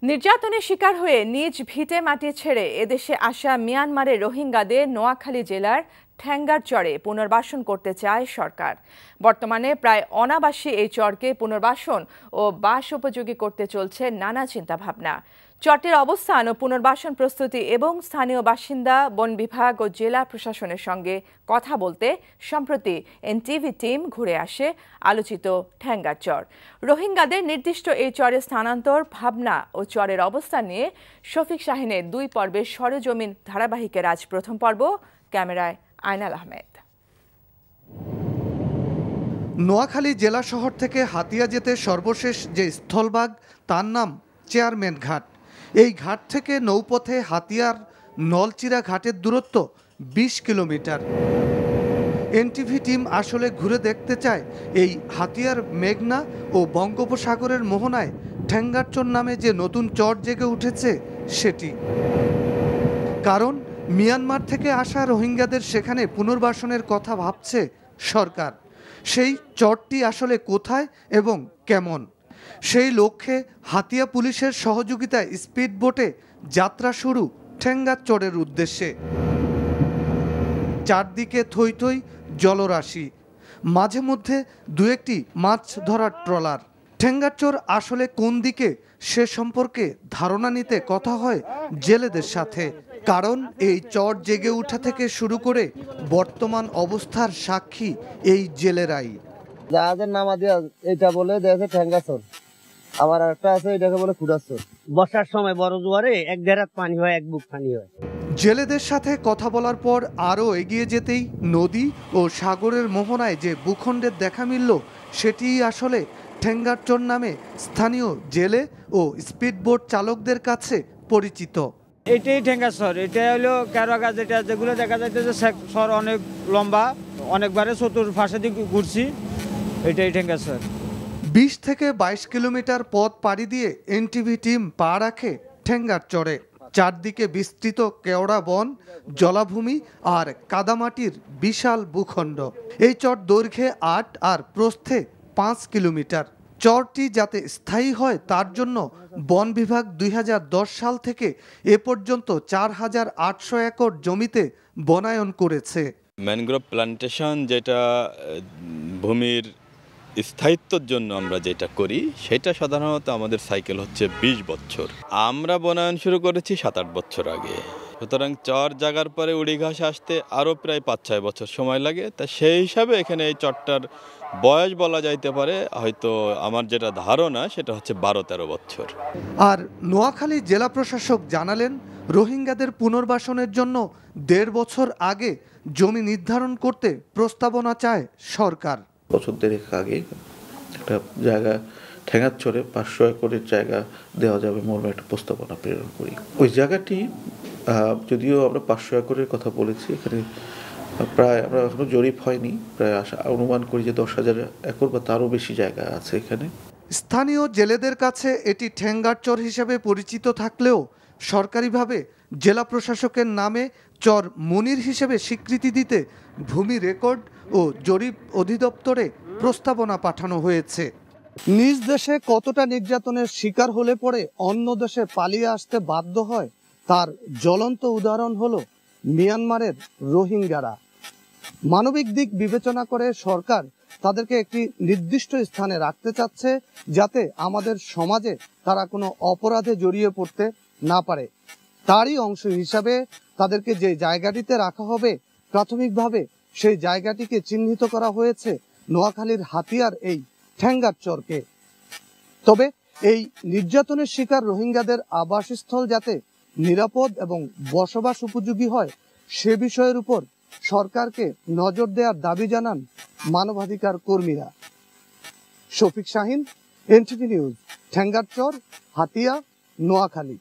নির্যাতনের শিকার হয়ে নিজ ভিটে মাটি ছেড়ে এদেশে আসা মিয়ানমারের রোহিঙ্গাদের নোয়াখালী জেলার ঠ্যাঙ্গারচরে পুনর্বাসন করতে চায় সরকার। বর্তমানে প্রায় অনাবাসী এই চরকে পুনর্বাসন ও বাস উপযোগী করতে চলছে নানা চিন্তাভাবনা। চরটির অবস্থান ও পুনর্বাসন প্রস্তুতি এবং স্থানীয় বাসিন্দা, বন বিভাগ ও জেলা প্রশাসনের সঙ্গে কথা বলতে সম্প্রতি এনটিভি টিম ঘুরে আসে আলোচিত ঠ্যাঙ্গারচর। রোহিঙ্গাদের নির্দিষ্ট এই চরে স্থানান্তর ভাবনা ও চরের অবস্থান নিয়ে শফিক শাহিনের 2 পর্বের সরেজমিন ধারাবাহিকের আজ প্রথম পর্ব। ক্যামেরায় আয়নাল আহমেদ। নোয়াখালী জেলা শহর থেকে হাতিয়া যেতে সর্বশেষ যে স্থলভাগ তার নাম চেয়ারম্যান ঘাট। এই ঘাট থেকে নৌপথে হাতিয়ার নলচিরা ঘাটের দূরত্ব 20 কিলোমিটার। এনটিভি টিম আসলে ঘুরে দেখতে চায় এই হাতিয়ার মেঘনা ও বঙ্গোপসাগরের মোহনায় ঠ্যাঙ্গারচর নামে যে নতুন চর জেগে উঠেছে সেটি। কারণ মিয়ানমার থেকে আসা রোহিঙ্গাদের সেখানে পুনর্বাসনের কথা ভাবছে সরকার। সেই চরটি আসলে কোথায় এবং কেমন, সেই লক্ষ্যে হাতিয়া পুলিশের সহযোগিতায় স্পিড বোটে যাত্রা শুরু ঠ্যাঙ্গারচরের উদ্দেশ্যে। চারদিকে থই থই জলরাশি, মাঝে মধ্যে 2-1টি মাছ ধরার ট্রলার। ঠ্যাঙ্গারচর আসলে কোন দিকে সে সম্পর্কে ধারণা নিতে কথা হয় জেলেদের সাথে। কারণ এই চর জেগে ওঠা থেকে শুরু করে বর্তমান অবস্থার সাক্ষী এই জেলেরাই। জাহাজের নামা দিয়ে এটা বলে দেখে ঠ্যাঙ্গারচর, আবার একটা আছে এটাকে বলে খুড়াচর। বর্ষার সময় বড় জোয়ারে 1-1.5 হাত পানি হয়, 1 বুক পানি হয়। জেলেদের সাথে কথা বলার পর আরও এগিয়ে যেতেই নদী ও সাগরের মোহনায় যে ভূখণ্ডের দেখা মিলল সেটিই আসলে ঠ্যাঙ্গারচর নামে স্থানীয় জেলে ও স্পিডবোট চালকদের কাছে পরিচিত। এটাই ঠ্যাঙ্গারচর। এটা হলো কেরা গাছ, এটা যেগুলো দেখা যাইতেছে চর অনেক লম্বা, অনেকবারে চতুর্পাশে দিকে ঘুরছি। এটাই ঠ্যাঙ্গারচর। 20 থেকে 22 কিলোমিটার পথ পাড়ি দিয়ে এনটিভি টিম পা রাখে ঠ্যাঙ্গারচরে। চারদিকে বিস্তৃত কেওড়া বন, জলাভূমি আর কাদামাটির বিশাল ভূখণ্ড। এই চর দৈর্ঘ্যে 8 আর প্রস্থে 5 কিলোমিটার। চরটি যাতে স্থায়ী হয় তার জন্য বন বিভাগ 2010 সাল থেকে এ পর্যন্ত 4800 একর জমিতে বনায়ন করেছে। ম্যানগ্রোভ প্লান্টেশন, যেটা ভূমির স্থায়িত্বের জন্য আমরা যেটা করি, সেটা সাধারণত আমাদের সাইকেল হচ্ছে 20 বছর। আমরা বনায়ন শুরু করেছি 7-8 বছর আগে। সুতরাং চর জাগার পরে উড়ি ঘাস আসতে আরও প্রায় 5-6 বছর সময় লাগে। তা সেই হিসাবে এখানে এই চরটার বয়স বলা যাইতে পারে, হয়তো আমার যেটা ধারণা সেটা হচ্ছে 12-13 বছর। আর নোয়াখালী জেলা প্রশাসক জানালেন, রোহিঙ্গাদের পুনর্বাসনের জন্য 1.5 বছর আগে জমি নির্ধারণ করতে প্রস্তাবনা চায় সরকার। বছর 1.5 আগে একটা জায়গা ঠ্যাঙ্গারচরে 500 একরের জায়গা দেওয়া যাবে মর্মে একটা প্রস্তাবনা প্রেরণ করি। ওই জায়গাটি যদিও আমরা 500 একরের কথা বলেছি, এখানে প্রায় আমরা এখনো জরিপ হয়নি, প্রায় অনুমান করি যে 10,000 একর বা তারও বেশি জায়গা আছে এখানে। স্থানীয় জেলেদের কাছে এটি ঠ্যাঙ্গারচর হিসেবে পরিচিত থাকলেও সরকারিভাবে জেলা প্রশাসকের নামে চর মনির হিসেবে স্বীকৃতি দিতে ভূমি রেকর্ড ও জরিপ অধিদপ্তরে প্রস্তাবনা পাঠানো হয়েছে। নিজ দেশে কতটা নির্যাতনের শিকার হলে পরে অন্য দেশে পালিয়ে আসতে বাধ্য হয় তার জ্বলন্ত উদাহরণ হলো মিয়ানমারের রোহিঙ্গারা। মানবিক দিক বিবেচনা করে সরকার তাদেরকে একটি নির্দিষ্ট স্থানে রাখতে চাচ্ছে, যাতে আমাদের সমাজে তারা কোনো অপরাধে জড়িয়ে পড়তে না পারে। তারই অংশ হিসাবে তাদেরকে যে জায়গাটিতে রাখা হবে, প্রাথমিকভাবে সেই জায়গাটিকে চিহ্নিত করা হয়েছে নোয়াখালীর হাতিয়ার এই ঠ্যাঙ্গারচরকে। তবে এই নির্যাতনের শিকার রোহিঙ্গাদের আবাসস্থল যাতে নিরাপদ এবং বসবাস উপযোগী হয়, সে বিষয়ের উপর সরকারকে নজর দেওয়ার দাবি জানান মানবাধিকার কর্মীরা। Shafiq Shahin, NTV news, Thangarchar, Hatiya, Noakhali.